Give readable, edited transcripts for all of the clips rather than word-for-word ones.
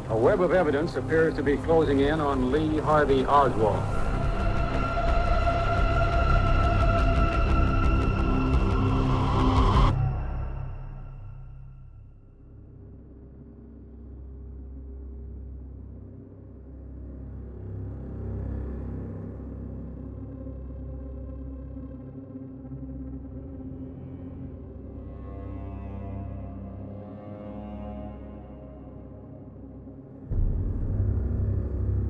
A web of evidence appears to be closing in on Lee Harvey Oswald.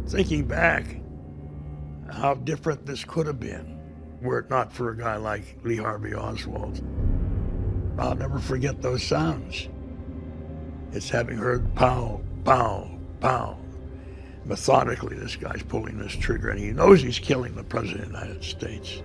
Thinking back, how different this could have been were it not for a guy like Lee Harvey Oswald. I'll never forget those sounds. It's having heard pow, pow, pow. Methodically, this guy's pulling this trigger, and he knows he's killing the President of the United States.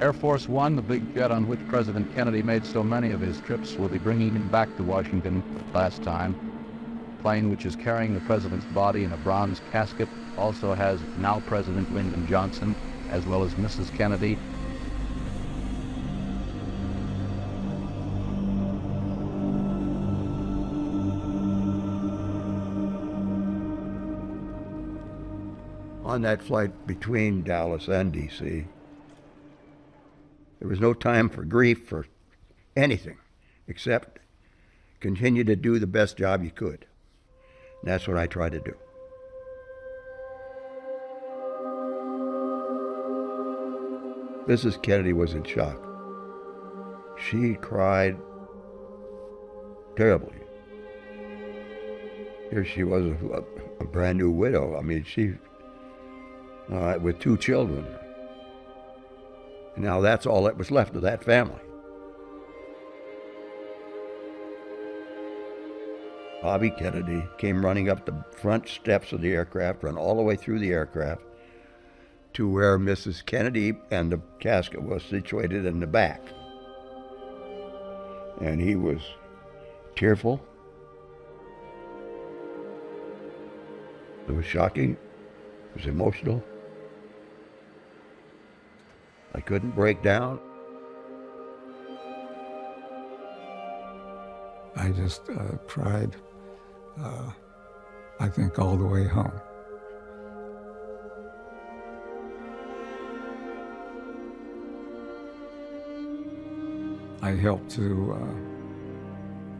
Air Force One, the big jet on which President Kennedy made so many of his trips, will be bringing him back to Washington last time. The plane, which is carrying the president's body in a bronze casket, also has now President Lyndon Johnson, as well as Mrs. Kennedy. On that flight between Dallas and D.C., there was no time for grief for anything except continue to do the best job you could. And that's what I tried to do. Mrs. Kennedy was in shock. She cried terribly. Here she was, a brand new widow. I mean, she, with 2 children. And now that's all that was left of that family. Bobby Kennedy came running up the front steps of the aircraft, ran all the way through the aircraft to where Mrs. Kennedy and the casket was situated in the back. And he was tearful. It was shocking. It was emotional. I couldn't break down. I just cried, I think, all the way home. I helped to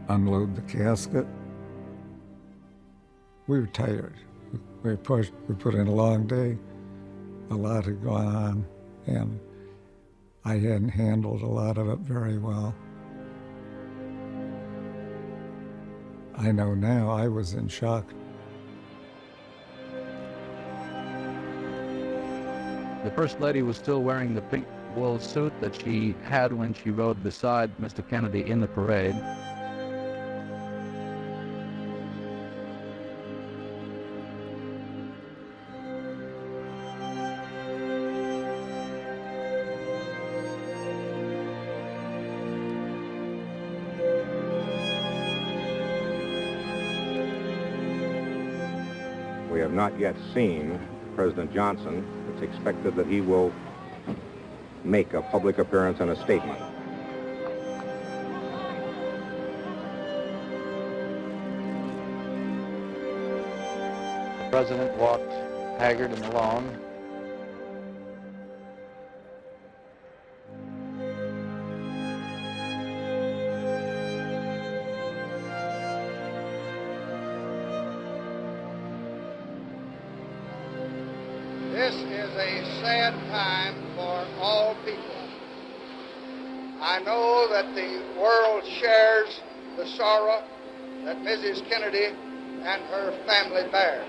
unload the casket. We were tired. We put in a long day. A lot had gone on, and I hadn't handled a lot of it very well. I know now I was in shock. The First Lady was still wearing the pink wool suit that she had when she rode beside Mr. Kennedy in the parade. We have not yet seen President Johnson. It's expected that he will make a public appearance and a statement. The President walked haggard and alone This is a sad time for all people. I know that the world shares the sorrow that Mrs. Kennedy and her family bear.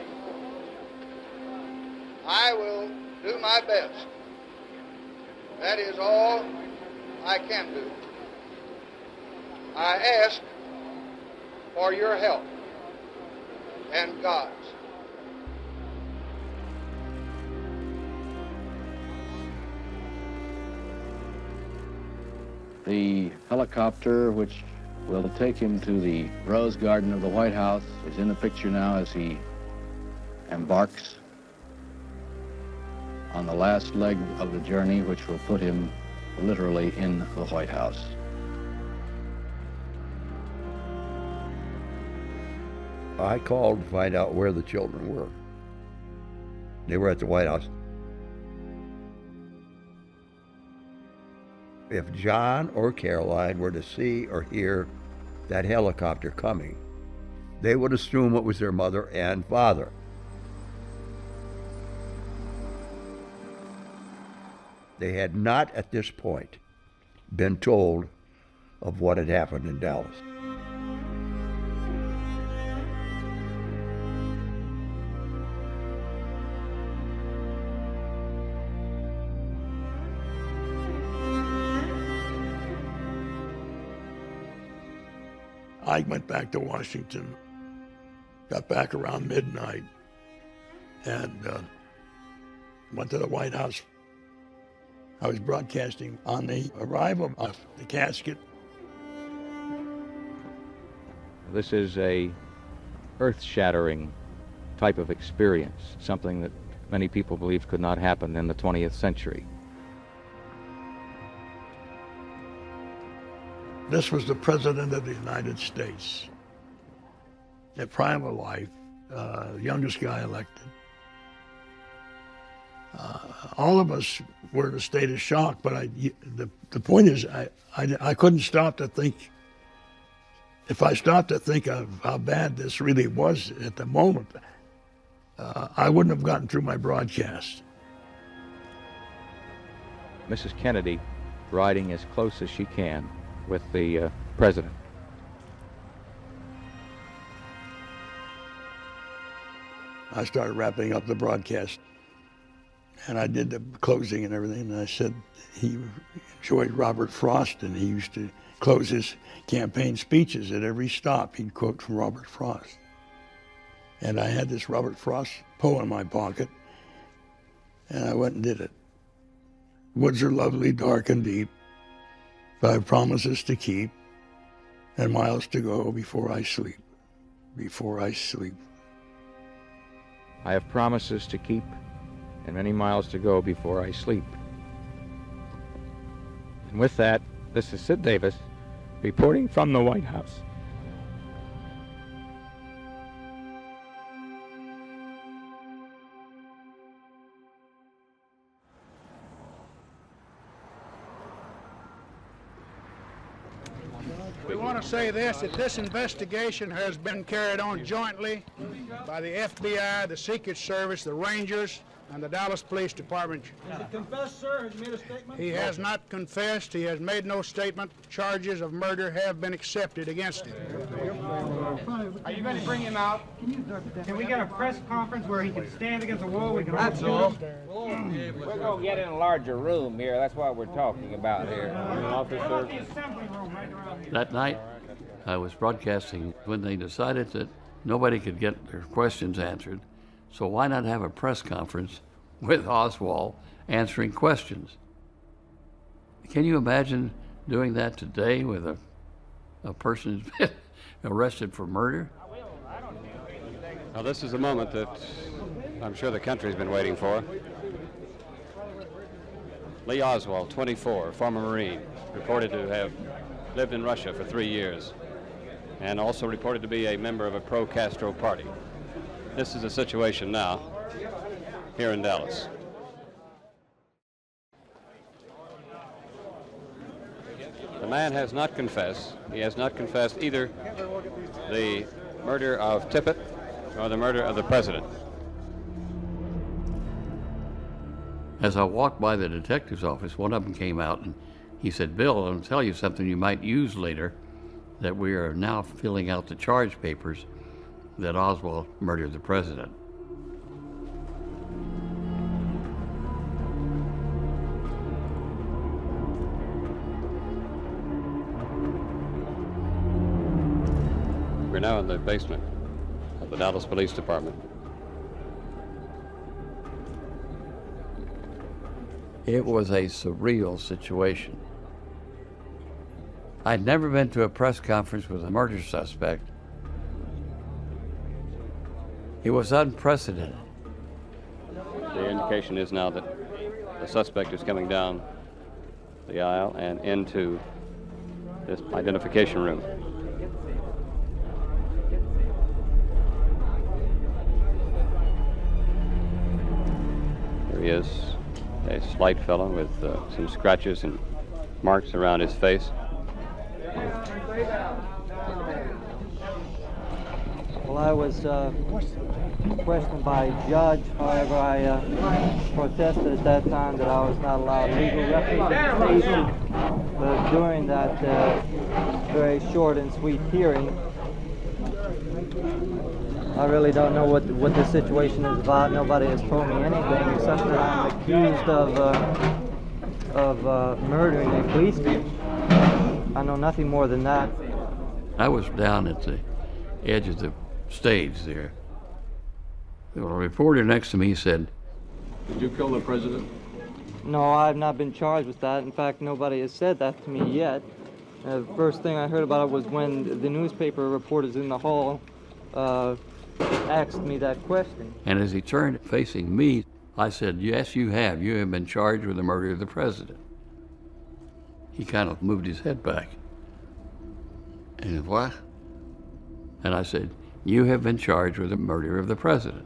I will do my best. That is all I can do. I ask for your help and God's. The helicopter, which will take him to the Rose Garden of the White House, is in the picture now as he embarks on the last leg of the journey, which will put him literally in the White House. I called to find out where the children were. They were at the White House. If John or Caroline were to see or hear that helicopter coming, they would assume it was their mother and father. They had not, at this point, been told of what had happened in Dallas. I went back to Washington, got back around midnight, and went to the White House. I was broadcasting on the arrival of the casket. This is a earth-shattering type of experience, something that many people believe could not happen in the 20th century. This was the President of the United States. At prime of life, youngest guy elected. All of us were in a state of shock, but the point is, I couldn't stop to think. If I stopped to think of how bad this really was at the moment, I wouldn't have gotten through my broadcast. Mrs. Kennedy riding as close as she can with the president. I started wrapping up the broadcast, and I did the closing and everything, and I said he enjoyed Robert Frost, and he used to close his campaign speeches at every stop. He'd quote from Robert Frost. And I had this Robert Frost poem in my pocket, and I went and did it. Woods are lovely, dark and deep, 5 promises to keep, and miles to go before I sleep, before I sleep. I have promises to keep and many miles to go before I sleep. And with that, this is Sid Davis reporting from the White House. We want to say this, that this investigation has been carried on jointly by the FBI, the Secret Service, the Rangers, and the Dallas Police Department. Has he confessed, sir? Has he made a statement? He has not confessed. He has made no statement. Charges of murder have been accepted against him. Are you going to bring him out? Can we get a press conference where he can stand against the wall? We can That's all. We're going to get in a larger room here. That's what we're talking about here. That night, I was broadcasting when they decided that nobody could get their questions answered. So why not have a press conference with Oswald answering questions? Can you imagine doing that today with a person who's been arrested for murder? Now, this is a moment that I'm sure the country's been waiting for. Lee Oswald, 24, former Marine, reported to have lived in Russia for 3 years, and also reported to be a member of a pro-Castro party. This is the situation now here in Dallas. The man has not confessed. He has not confessed either the murder of Tippit or the murder of the president. As I walked by the detective's office, one of them came out and he said, "Bill, I'll tell you something you might use later, that we are now filling out the charge papers that Oswald murdered the president." We're now in the basement of the Dallas Police Department. It was a surreal situation. I'd never been to a press conference with a murder suspect. It was unprecedented. The indication is now that the suspect is coming down the aisle and into this identification room. Here he is, a slight fellow with some scratches and marks around his face. Well, I was questioned by a judge. However, I protested at that time that I was not allowed legal representation. But during that very short and sweet hearing, I really don't know what the situation is about. Nobody has told me anything except that I'm accused of murdering a policeman. I know nothing more than that. I was down at the edge of the stage there. The reporter next to me said, "Did you kill the president?" No, I've not been charged with that. In fact, nobody has said that to me yet. The first thing I heard about it was when the newspaper reporters in the hall asked me that question. And as he turned facing me, I said, "Yes, you have. You have been charged with the murder of the president." He kind of moved his head back. And he said, "What?" And I said, "You have been charged with the murder of the president."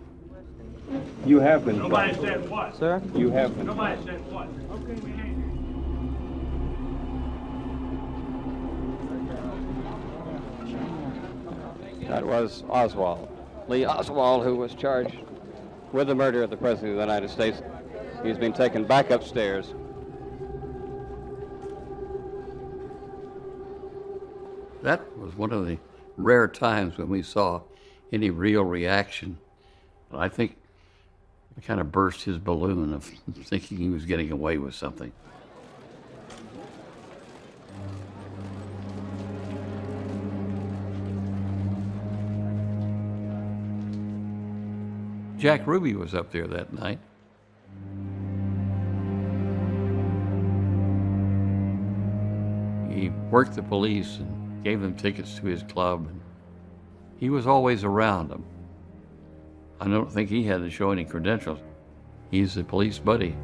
You have been. Nobody said what? Sir? You have been. Nobody said what? Okay, we hang. That was Oswald. Lee Oswald, who was charged with the murder of the President of the United States. He's been taken back upstairs. That was one of the rare times when we saw any real reaction. I think it kind of burst his balloon of thinking he was getting away with something. Jack Ruby was up there that night. He worked the police and gave them tickets to his club. And he was always around them. I don't think he had to show any credentials. He's the police buddy.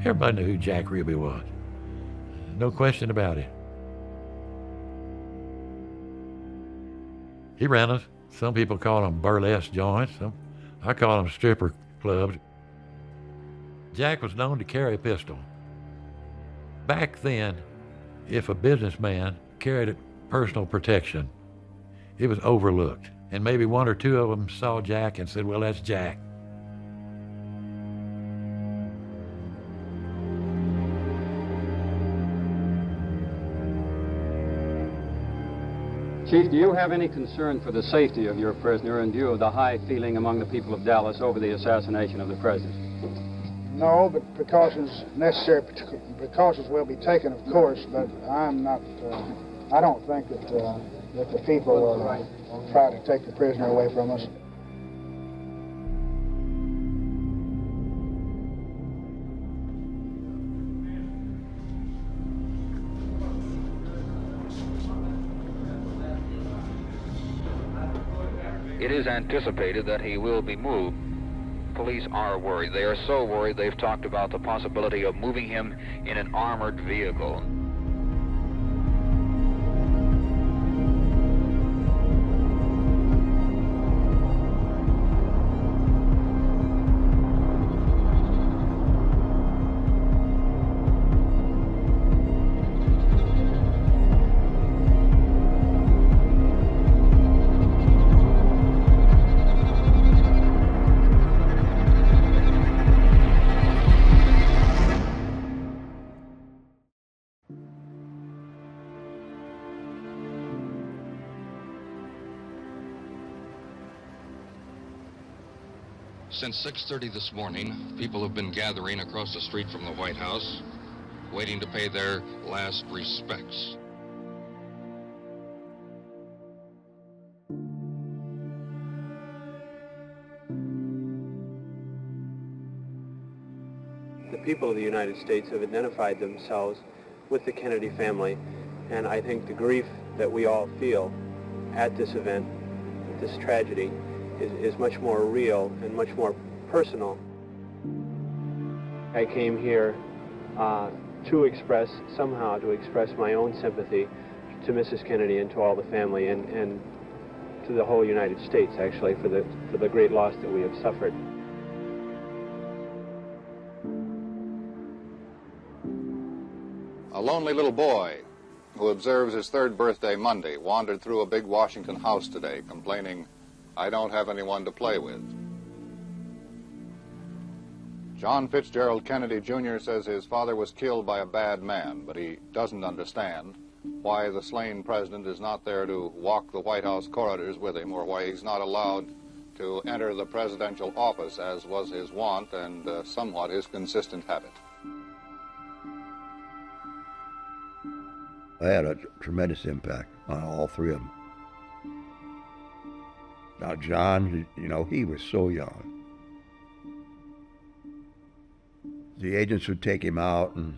Everybody knew who Jack Ruby was. No question about it. He ran us. Some people call them burlesque joints. I call them stripper clubs. Jack was known to carry a pistol. Back then, if a businessman carried a personal protection, it was overlooked. And maybe one or two of them saw Jack and said, "Well, that's Jack." Chief, do you have any concern for the safety of your prisoner in view of the high feeling among the people of Dallas over the assassination of the president? No, but precautions necessary. Precautions will be taken, of course, but I'm not. I don't think that the people will try to take the prisoner away from us. It is anticipated that he will be moved. Police are worried. They are so worried they've talked about the possibility of moving him in an armored vehicle. Since 6:30 this morning, people have been gathering across the street from the White House, waiting to pay their last respects. The people of the United States have identified themselves with the Kennedy family, and I think the grief that we all feel at this event, this tragedy, is much more real and much more personal. I came here to express my own sympathy to Mrs. Kennedy and to all the family, and to the whole United States, actually, for the great loss that we have suffered. A lonely little boy who observes his third birthday Monday wandered through a big Washington house today, complaining, "I don't have anyone to play with." John Fitzgerald Kennedy Jr. says his father was killed by a bad man, but he doesn't understand why the slain president is not there to walk the White House corridors with him, or why he's not allowed to enter the presidential office, as was his wont and somewhat his consistent habit. I had a tremendous impact on all three of them. Now, John, he was so young. The agents would take him out and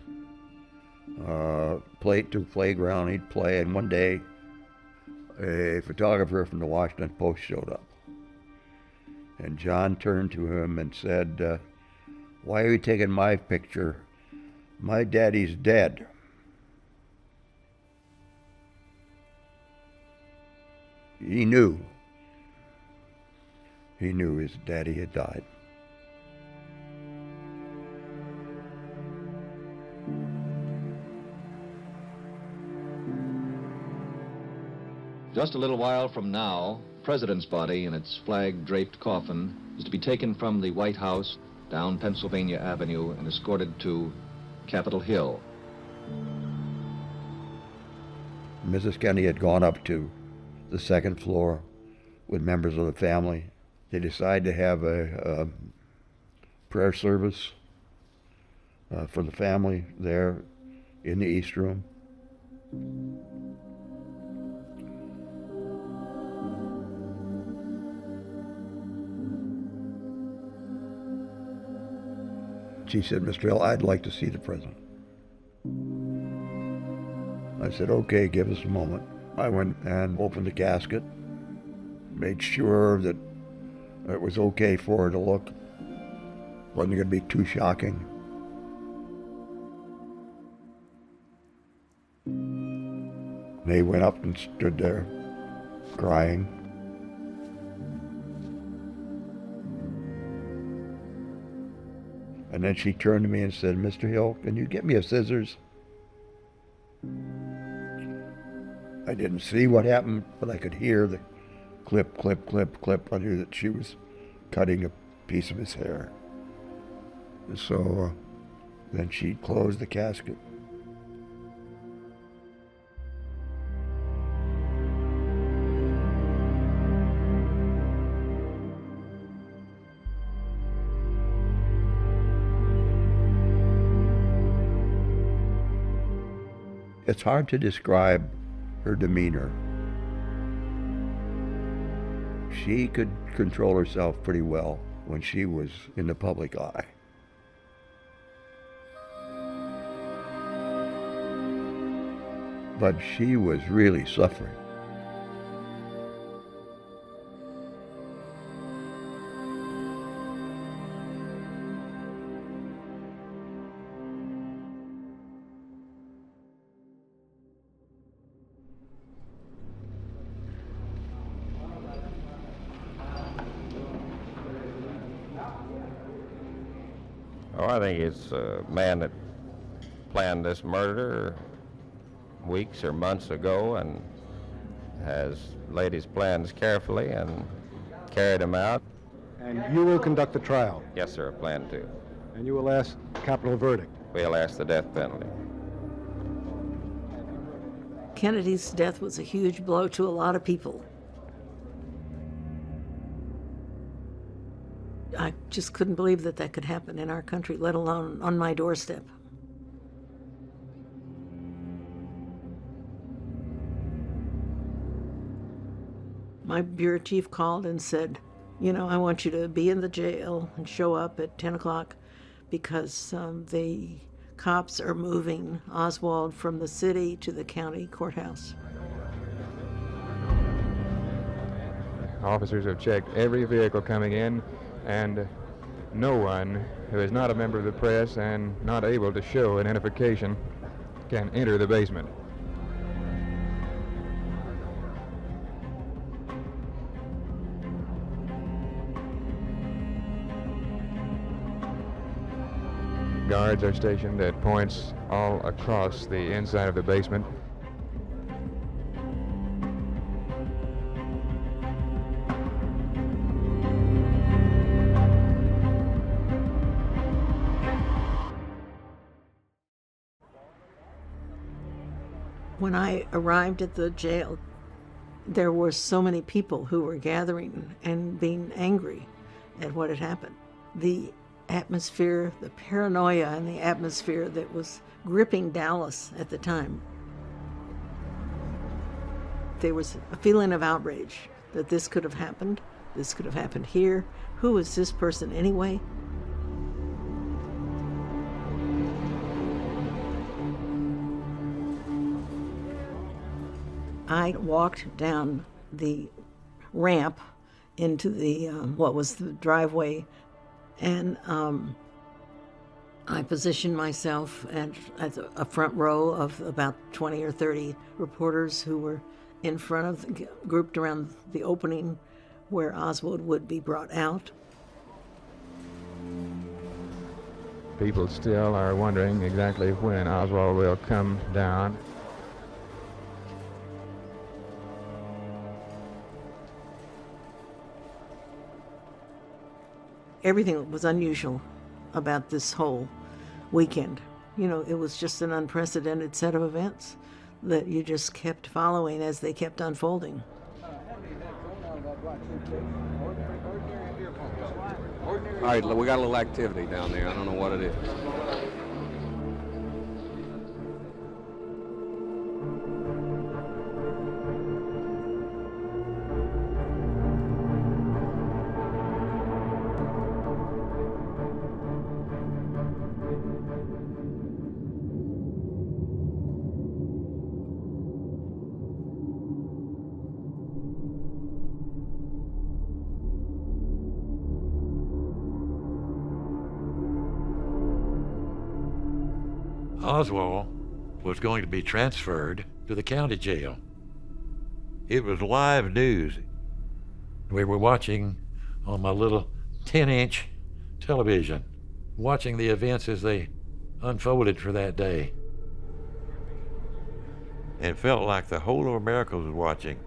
play to the playground. He'd play, and one day, a photographer from the Washington Post showed up. And John turned to him and said, "Why are you taking my picture? My daddy's dead." He knew his daddy had died. Just a little while from now, President's body in its flag-draped coffin is to be taken from the White House down Pennsylvania Avenue and escorted to Capitol Hill. Mrs. Kennedy had gone up to the second floor with members of the family. They decided to have a prayer service for the family there in the East Room. She said, "Mr. Hill, I'd like to see the president." I said, "Okay, give us a moment." I went and opened the casket, made sure that it was okay for her to look. Wasn't going to be too shocking. They went up and stood there, crying. And then she turned to me and said, "Mr. Hill, can you get me a scissors?" I didn't see what happened, but I could hear the clip, clip, clip, clip. I knew that she was cutting a piece of his hair. And so then she closed the casket. It's hard to describe her demeanor. She could control herself pretty well when she was in the public eye. But she was really suffering. Oh, I think it's a man that planned this murder weeks or months ago and has laid his plans carefully and carried them out. And you will conduct the trial? Yes, sir, I plan to. And you will ask capital verdict? We'll ask the death penalty. Kennedy's death was a huge blow to a lot of people. I just couldn't believe that that could happen in our country, let alone on my doorstep. My bureau chief called and said, you know, I want you to be in the jail and show up at 10 o'clock because the cops are moving Oswald from the city to the county courthouse. Officers have checked every vehicle coming in, and no one who is not a member of the press and not able to show identification can enter the basement. Guards are stationed at points all across the inside of the basement. When I arrived at the jail, there were so many people who were gathering and being angry at what had happened. The atmosphere, the paranoia in the atmosphere that was gripping Dallas at the time. There was a feeling of outrage that this could have happened. This could have happened here. Who is this person anyway? I walked down the ramp into the what was the driveway, and I positioned myself at a front row of about 20 or 30 reporters who were in front of, grouped around the opening where Oswald would be brought out. People still are wondering exactly when Oswald will come down. Everything was unusual about this whole weekend. You know, it was just an unprecedented set of events that you just kept following as they kept unfolding. All right, we got a little activity down there. I don't know what it is. Oswald was going to be transferred to the county jail. It was live news. We were watching on my little 10-inch television, watching the events as they unfolded for that day. It felt like the whole of America was watching.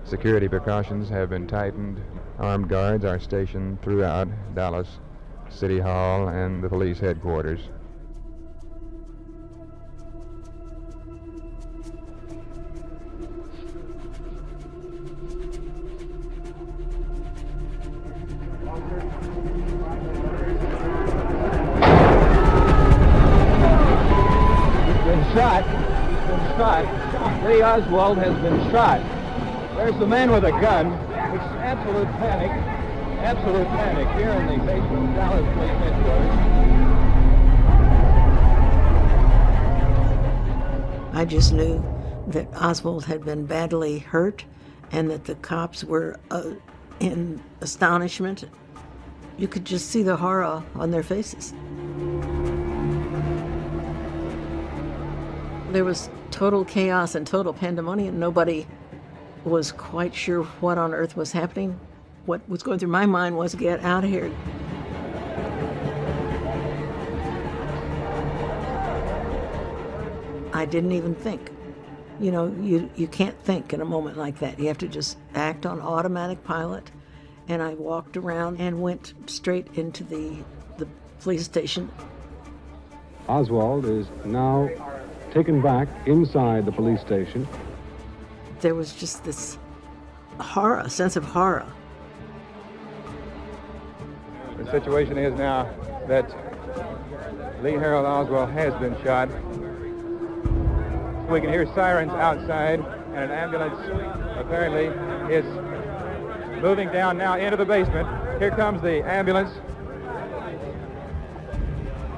Security precautions have been tightened. Armed guards are stationed throughout Dallas City Hall and the police headquarters. He's been shot. Lee Oswald has been shot. There's the man with a gun. It's absolute panic here in the basement of Dallas Police Headquarters. I just knew that Oswald had been badly hurt and that the cops were in astonishment. You could just see the horror on their faces. There was total chaos and total pandemonium. Nobody was quite sure what on earth was happening. What was going through my mind was, get out of here. I didn't even think. You know, you can't think in a moment like that. You have to just act on automatic pilot. And I walked around and went straight into the police station. Oswald is now taken back inside the police station. There was just this horror, a sense of horror The situation is now that Lee Harold Oswald has been shot. We can hear sirens outside, and an ambulance apparently is moving down now into the basement. Here comes the ambulance,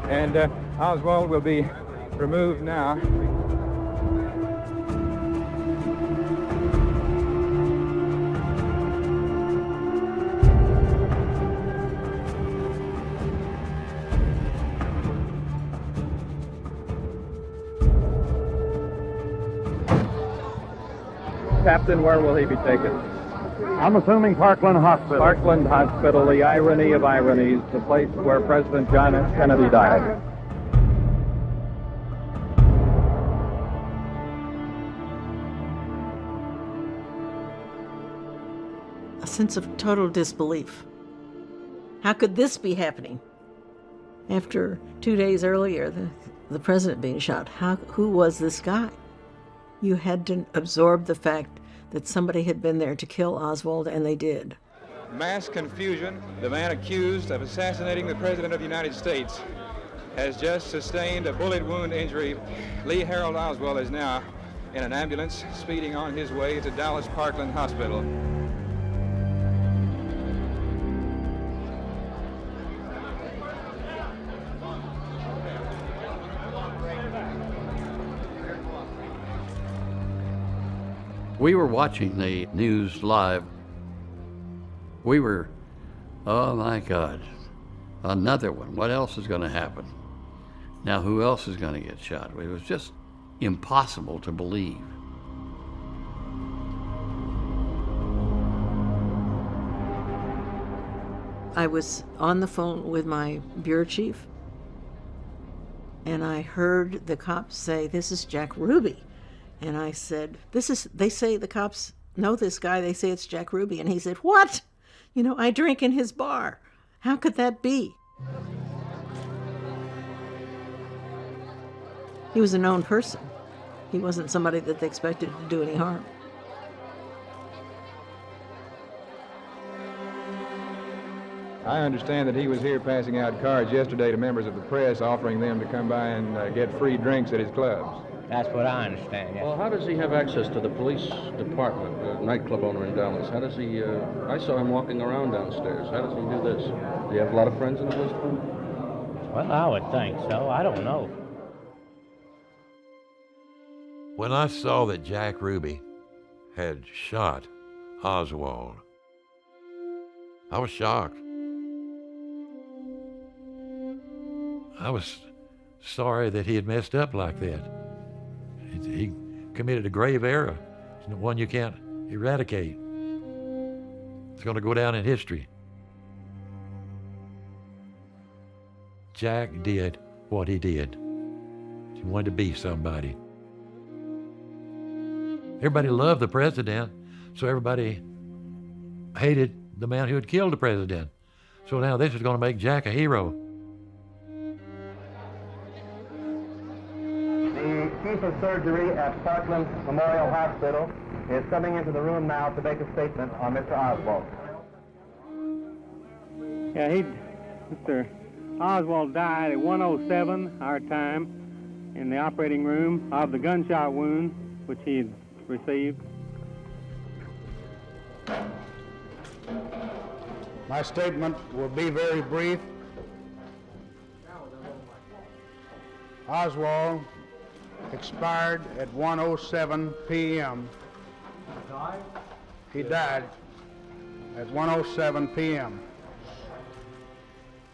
and Oswald will be removed now. Captain, where will he be taken? I'm assuming Parkland Hospital. Parkland Hospital, the irony of ironies, the place where President John F. Kennedy died. A sense of total disbelief. How could this be happening? After 2 days earlier, the president being shot, who was this guy? You had to absorb the fact that somebody had been there to kill Oswald, and they did. Mass confusion. The man accused of assassinating the President of the United States has just sustained a bullet wound injury. Lee Harold Oswald is now in an ambulance speeding on his way to Dallas Parkland Hospital. We were watching the news live. We were, oh my God, another one. What else is going to happen? Now, who else is going to get shot? It was just impossible to believe. I was on the phone with my bureau chief, and I heard the cops say, "This is Jack Ruby." And I said, they say the cops know this guy. They say it's Jack Ruby. And he said, "What? You know, I drink in his bar. How could that be?" He was a known person. He wasn't somebody that they expected to do any harm. I understand that he was here passing out cards yesterday to members of the press, offering them to come by and get free drinks at his clubs. That's what I understand, yes. Well, how does he have access to the police department, the nightclub owner in Dallas? How does he, I saw him walking around downstairs. How does he do this? Do you have a lot of friends in the police department? Well, I would think so. I don't know. When I saw that Jack Ruby had shot Oswald, I was shocked. I was sorry that he had messed up like that. He committed a grave error. It's one you can't eradicate. It's going to go down in history. Jack did what he did. He wanted to be somebody. Everybody loved the president, so everybody hated the man who had killed the president. So now this is going to make Jack a hero. The chief of surgery at Parkland Memorial Hospital is coming into the room now to make a statement on Mr. Oswald. Yeah, Mr. Oswald died at 1:07 our time in the operating room of the gunshot wound which he had received. My statement will be very brief. Oswald expired at 1:07 p.m. He died at 1:07 p.m.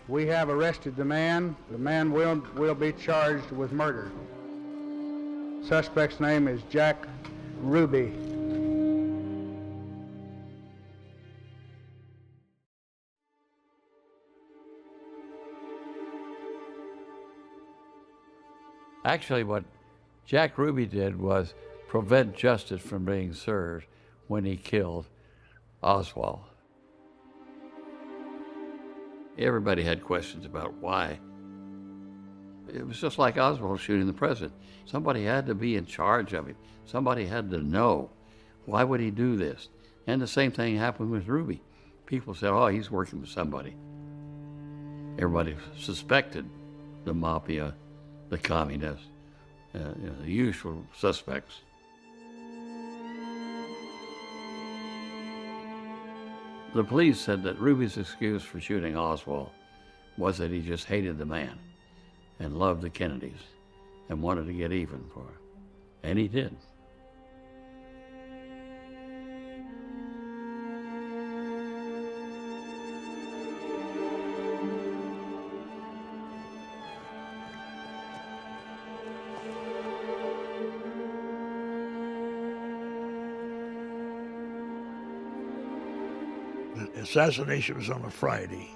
We have arrested the man. The man will be charged with murder. Suspect's name is Jack Ruby. Actually, what Jack Ruby did was prevent justice from being served when he killed Oswald. Everybody had questions about why. It was just like Oswald shooting the president. Somebody had to be in charge of him. Somebody had to know. Why would he do this? And the same thing happened with Ruby. People said, oh, he's working with somebody. Everybody suspected the mafia, the communists, the usual suspects. The police said that Ruby's excuse for shooting Oswald was that he just hated the man and loved the Kennedys and wanted to get even for her. And he did. The assassination was on a Friday,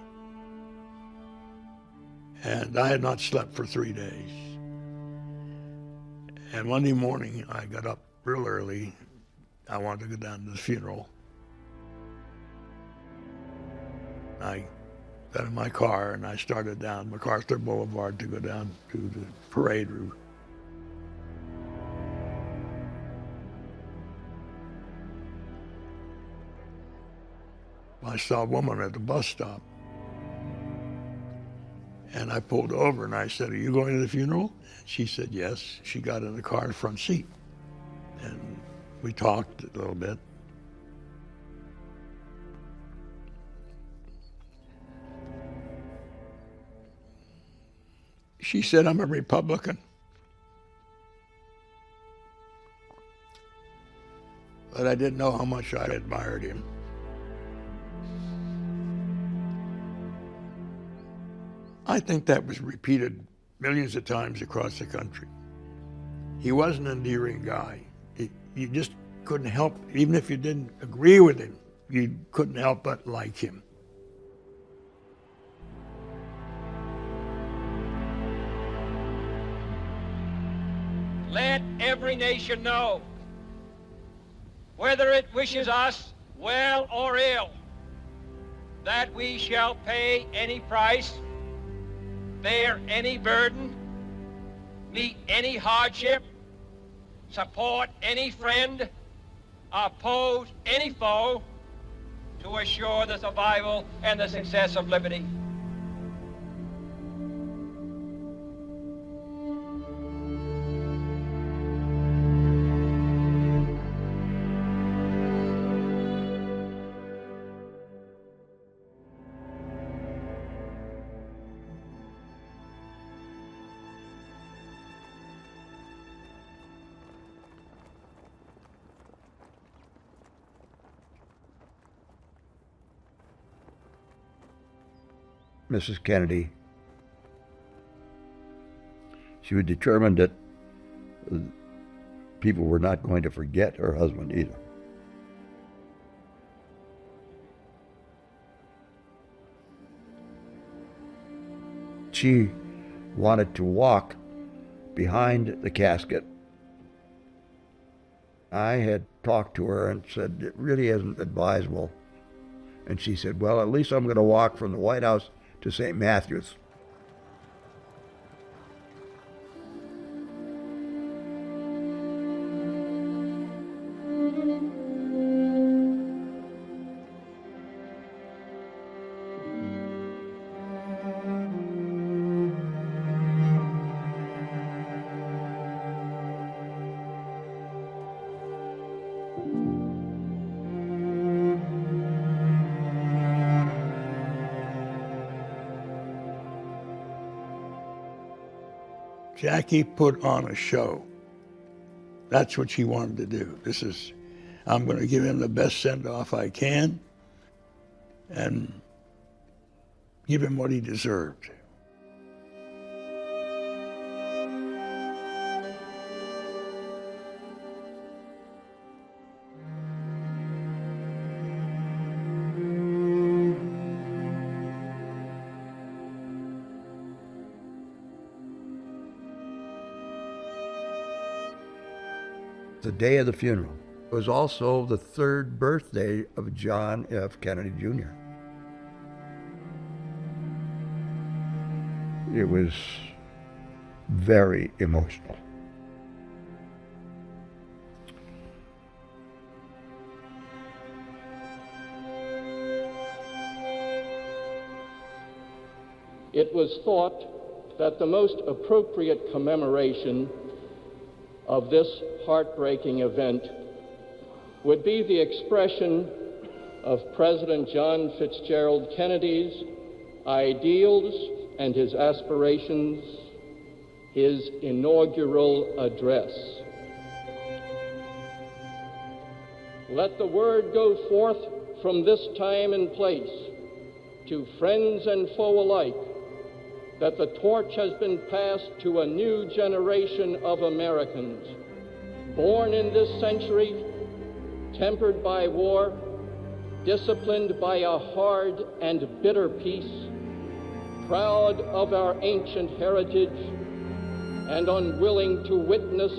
and I had not slept for 3 days. And Monday morning, I got up real early. I wanted to go down to the funeral. I got in my car, and I started down MacArthur Boulevard to go down to the parade route. I saw a woman at the bus stop, and I pulled over and I said, "Are you going to the funeral?" She said yes. She got in the car front seat, and we talked a little bit. She said, "I'm a Republican." But I didn't know how much I admired him. I think that was repeated millions of times across the country. He was an endearing guy. You just couldn't help, even if you didn't agree with him, you couldn't help but like him. Let every nation know, whether it wishes us well or ill, that we shall pay any price, bear any burden, meet any hardship, support any friend, oppose any foe, to assure the survival and the success of liberty. Mrs. Kennedy, she was determined that people were not going to forget her husband either. She wanted to walk behind the casket. I had talked to her and said, it really isn't advisable. And she said, well, at least I'm going to walk from the White House to St. Matthew's. Jackie put on a show. That's what she wanted to do. I'm going to give him the best send-off I can and give him what he deserved. The day of the funeral was also the 3rd birthday of John F. Kennedy Jr. It was very emotional. it was thought that the most appropriate commemoration of this heartbreaking event would be the expression of President John Fitzgerald Kennedy's ideals and his aspirations, his inaugural address. Let the word go forth from this time and place to friends and foe alike that the torch has been passed to a new generation of Americans, born in this century, tempered by war, disciplined by a hard and bitter peace, proud of our ancient heritage, and unwilling to witness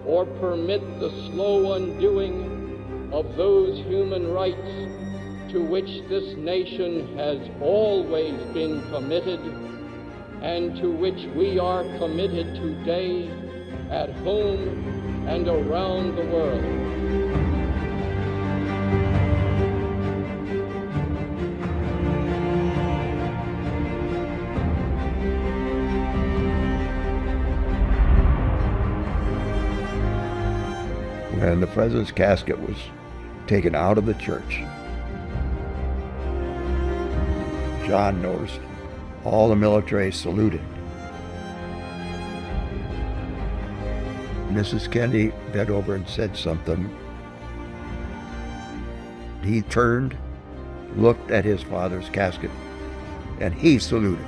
or permit the slow undoing of those human rights to which this nation has always been committed and to which we are committed today at home and around the world. When the president's casket was taken out of the church, John noticed all the military saluted. Mrs. Kennedy bent over and said something. He turned, looked at his father's casket, and he saluted.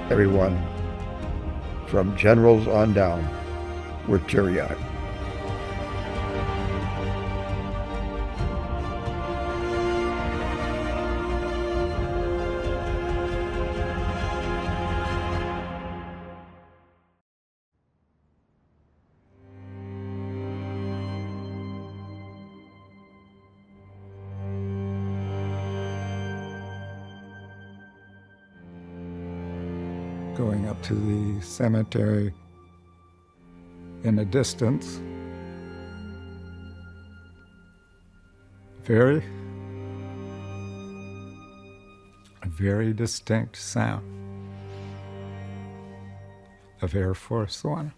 Everyone, from generals on down, were teary-eyed. Going up to the cemetery in the distance, a very distinct sound of Air Force One.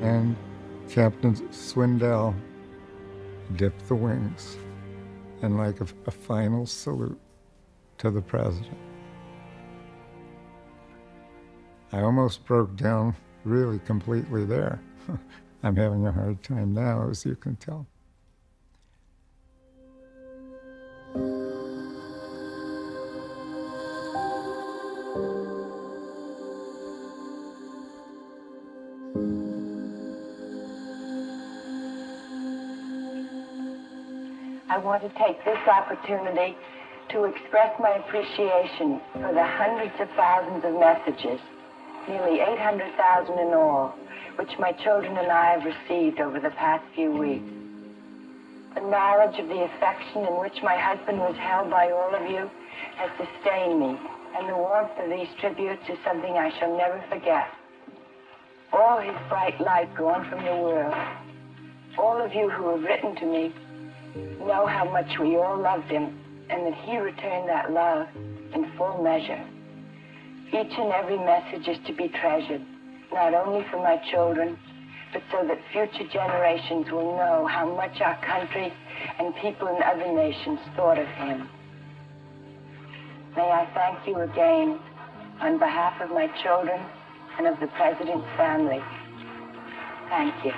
And Captain Swindell dipped the wings and like a final salute to the president. I almost broke down really completely there. I'm having a hard time now, as you can tell. I want to take this opportunity to express my appreciation for the hundreds of thousands of messages, nearly 800,000 in all, which my children and I have received over the past few weeks. The knowledge of the affection in which my husband was held by all of you has sustained me, and the warmth of these tributes is something I shall never forget. All his bright light gone from the world. All of you who have written to me know how much we all loved him, and that he returned that love in full measure. Each and every message is to be treasured, not only for my children, but so that future generations will know how much our country and people in other nations thought of him. May I thank you again on behalf of my children and of the President's family. Thank you.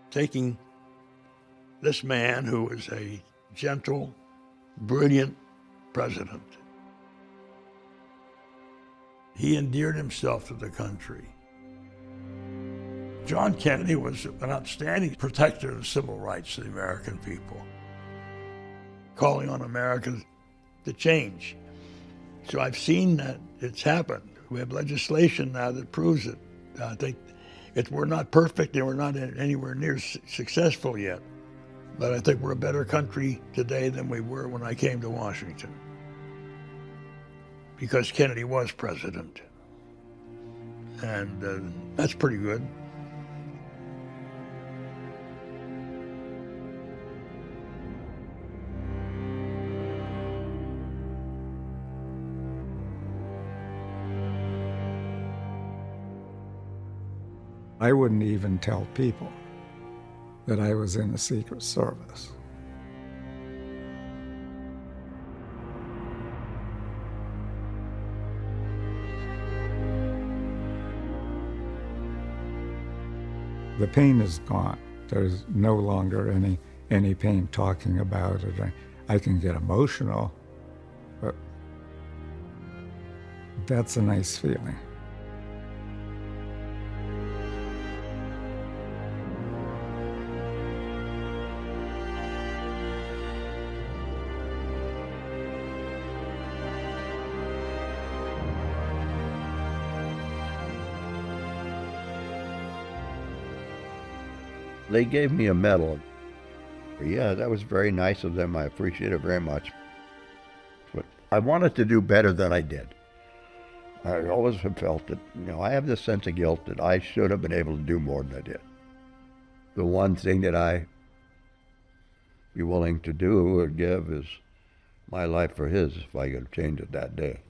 Taking this man who was a gentle, brilliant president. He endeared himself to the country. John Kennedy was an outstanding protector of civil rights of the American people, calling on America to change. So I've seen that it's happened. We have legislation now that proves it. I think we're not perfect and we're not anywhere near successful yet, but I think we're a better country today than we were when I came to Washington, because Kennedy was president, and that's pretty good. I wouldn't even tell people that I was in the Secret Service. The pain is gone. There's no longer any pain talking about it. I can get emotional, but that's a nice feeling. They gave me a medal. Yeah, that was very nice of them. I appreciate it very much. But I wanted to do better than I did. I always have felt that, I have this sense of guilt that I should have been able to do more than I did. The one thing that I'd be willing to do or give is my life for his if I could change it that day.